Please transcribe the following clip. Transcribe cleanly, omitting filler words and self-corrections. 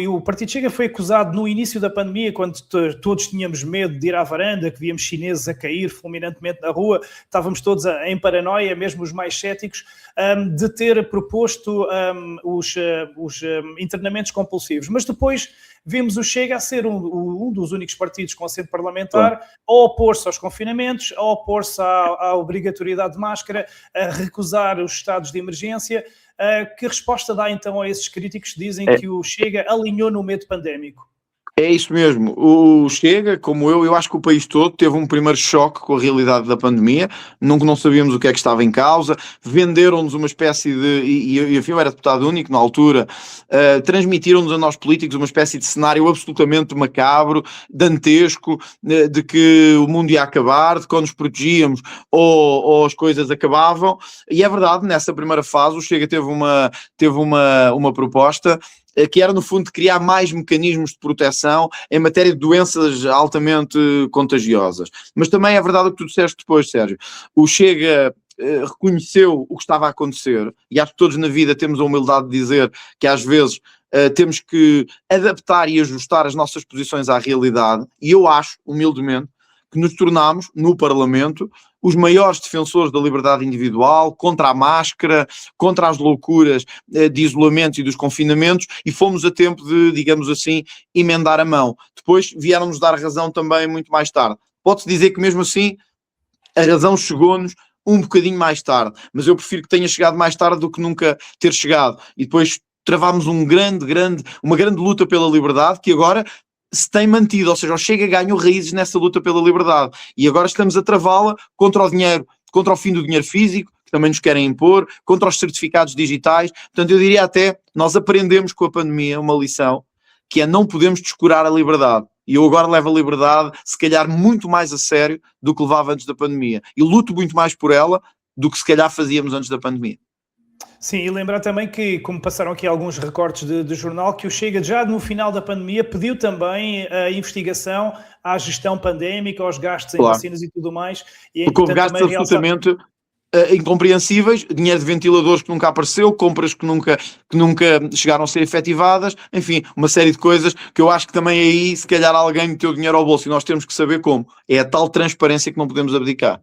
o Partido Chega foi acusado no início da pandemia, quando todos tínhamos medo de ir à varanda, que víamos chineses a cair fulminantemente na rua, estávamos todos em paranoia, mesmo os mais céticos, de ter proposto os internamentos compulsivos. Mas depois vimos o Chega a ser um dos únicos partidos com assento parlamentar a opor-se aos confinamentos, a opor-se à obrigatoriedade de máscara, a recusar os estados de emergência. Que resposta dá então a esses críticos que dizem que o Chega alinhou no medo pandémico? É isso mesmo, o Chega, como eu acho que o país todo teve um primeiro choque com a realidade da pandemia, não sabíamos o que é que estava em causa, venderam-nos uma espécie de, e eu era deputado único na altura, transmitiram-nos a nós políticos uma espécie de cenário absolutamente macabro, dantesco, de que o mundo ia acabar, de que ou nos protegíamos ou as coisas acabavam, e é verdade, nessa primeira fase o Chega teve uma proposta que era no fundo de criar mais mecanismos de proteção em matéria de doenças altamente contagiosas. Mas também é verdade o que tu disseste depois, Sérgio. O Chega reconheceu o que estava a acontecer, e acho que todos na vida temos a humildade de dizer que às vezes temos que adaptar e ajustar as nossas posições à realidade, e eu acho, humildemente, que nos tornámos, no Parlamento, os maiores defensores da liberdade individual, contra a máscara, contra as loucuras de isolamento e dos confinamentos, e fomos a tempo de, digamos assim, emendar a mão. Depois vieram-nos dar razão também muito mais tarde. Pode-se dizer que mesmo assim a razão chegou-nos um bocadinho mais tarde, mas eu prefiro que tenha chegado mais tarde do que nunca ter chegado. E depois travámos uma grande luta pela liberdade, que agora se tem mantido, ou seja, o Chega ganhou raízes nessa luta pela liberdade, e agora estamos a travá-la contra o dinheiro, contra o fim do dinheiro físico, que também nos querem impor, contra os certificados digitais. Portanto, eu diria até, nós aprendemos com a pandemia uma lição, que é não podemos descurar a liberdade, e eu agora levo a liberdade, se calhar, muito mais a sério do que levava antes da pandemia, e luto muito mais por ela do que se calhar fazíamos antes da pandemia. Sim, e lembrar também que, como passaram aqui alguns recortes de jornal, que o Chega já no final da pandemia pediu também a investigação à gestão pandémica, aos gastos em vacinas e tudo mais. E porque houve gastos absolutamente incompreensíveis, dinheiro de ventiladores que nunca apareceu, compras que nunca chegaram a ser efetivadas, enfim, uma série de coisas que eu acho que também aí, se calhar alguém meteu dinheiro ao bolso, e nós temos que saber como. É a tal transparência que não podemos abdicar.